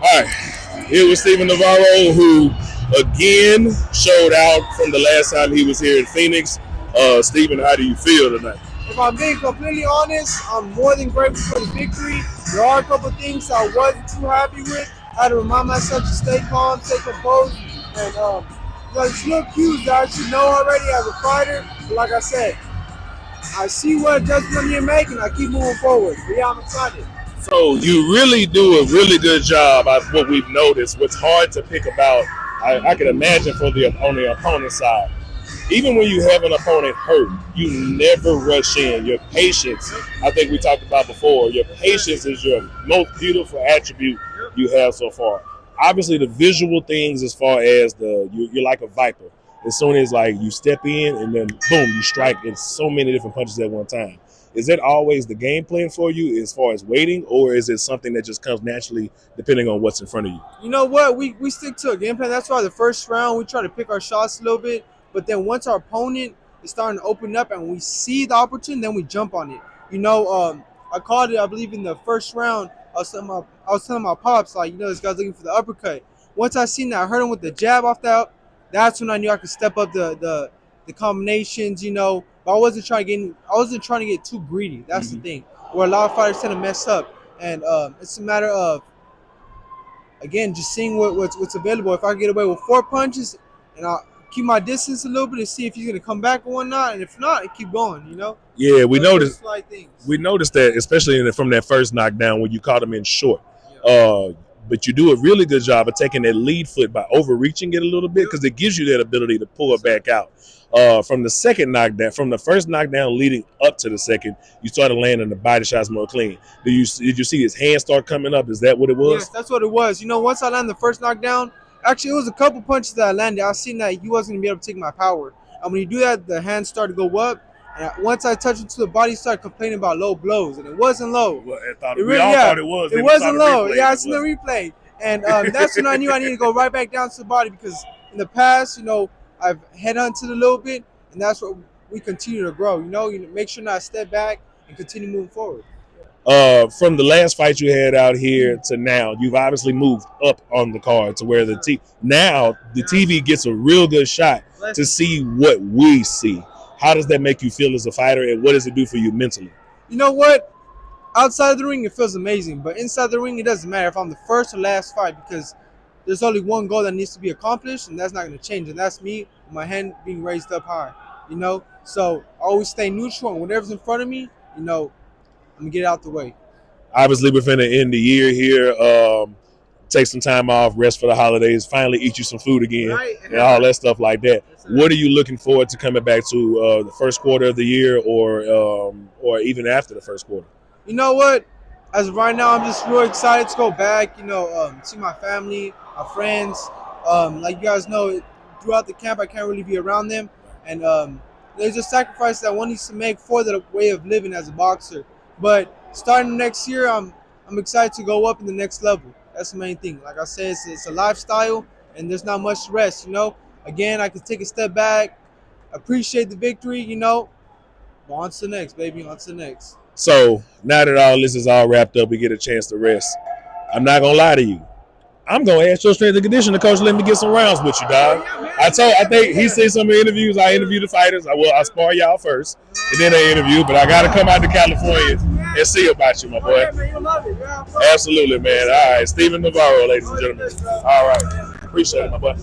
All right, here was Stephen Navarro, who again showed out from the last time he was here in Phoenix. Stephen, how do you feel tonight? If I'm being completely honest, I'm more than grateful for the victory. There are a couple of things I wasn't too happy with. I had to remind myself to stay calm, stay composed, and there's little cues that I should know already as a fighter. But like I said, I see what adjustments I need to make, and I keep moving forward. But yeah, I'm excited. So you really do a really good job of what we've noticed. What's hard to pick about, I can imagine on the opponent side. Even when you have an opponent hurt, you never rush in. Your patience, I think we talked about before, your patience is your most beautiful attribute you have so far. Obviously, the visual things as far as you're like a viper. As soon as like you step in and then boom, you strike in so many different punches at one time. Is that always the game plan for you as far as waiting, or is it something that just comes naturally depending on what's in front of you? You know what? We stick to a game plan. That's why the first round we try to pick our shots a little bit. But then once our opponent is starting to open up and we see the opportunity, then we jump on it. I called it, I believe, in the first round. I was telling my pops, like, this guy's looking for the uppercut. Once I seen that, I heard him with the jab off that. That's when I knew I could step up the combinations. But I wasn't trying to get too greedy. That's the thing. Where a lot of fighters tend to mess up, and it's a matter of again just seeing what's available. If I get away with 4 punches, and I keep my distance a little bit to see if he's gonna come back or whatnot, and if not, I keep going. Yeah, we Those noticed. slight things. We noticed that, especially from that first knockdown when you caught him in short. Yeah. But you do a really good job of taking that lead foot by overreaching it a little bit because it gives you that ability to pull it back out. From the second knockdown, from the first knockdown leading up to the second, you started landing the body shots more clean. Did you see his hands start coming up? Is that what it was? Yes, that's what it was. Once I landed the first knockdown, actually it was a couple punches that I landed. I seen that he wasn't gonna be able to take my power, and when you do that, the hands start to go up. And once I touched him to the body, he started complaining about low blows, and it wasn't low. Well, we all thought it was. It wasn't low. Yeah, I seen the replay, and that's when I knew I needed to go right back down to the body because in the past, I've headhunted a little bit, and that's what we continue to grow. Make sure not step back and continue moving forward. From the last fight you had out here to now, you've obviously moved up on the card to where now the TV gets a real good shot to see what we see. How does that make you feel as a fighter, and what does it do for you mentally? You know what? Outside of the ring, it feels amazing, but inside the ring, it doesn't matter if I'm the first or last fight because there's only one goal that needs to be accomplished, and that's not going to change, and that's me with my hand being raised up high. So I always stay neutral, and whatever's in front of me, I'm going to get it out the way. Obviously, we're finna end the year here. Take some time off, rest for the holidays, finally eat you some food again, right, and all that stuff like that. What are you looking forward to coming back to the first quarter of the year or even after the first quarter? You know what? As of right now, I'm just real excited to go back, see my family, my friends. Like you guys know, throughout the camp, I can't really be around them. And there's a sacrifice that one needs to make for the way of living as a boxer. But starting next year, I'm excited to go up in the next level. That's the main thing. Like I said, it's a lifestyle, and there's not much rest, Again, I can take a step back, appreciate the victory, but on to the next, baby, on to the next. So now that all this is all wrapped up, we get a chance to rest. I'm not going to lie to you. I'm going to ask your strength and conditioning coach to let me get some rounds with you, dog. I think he said some interviews. I interview the fighters. I spar y'all first, and then I interview. But I got to come out to California and see about you, my boy. Absolutely, man. All right. Stephen Navarro, ladies and gentlemen. All right. Appreciate it, my boy.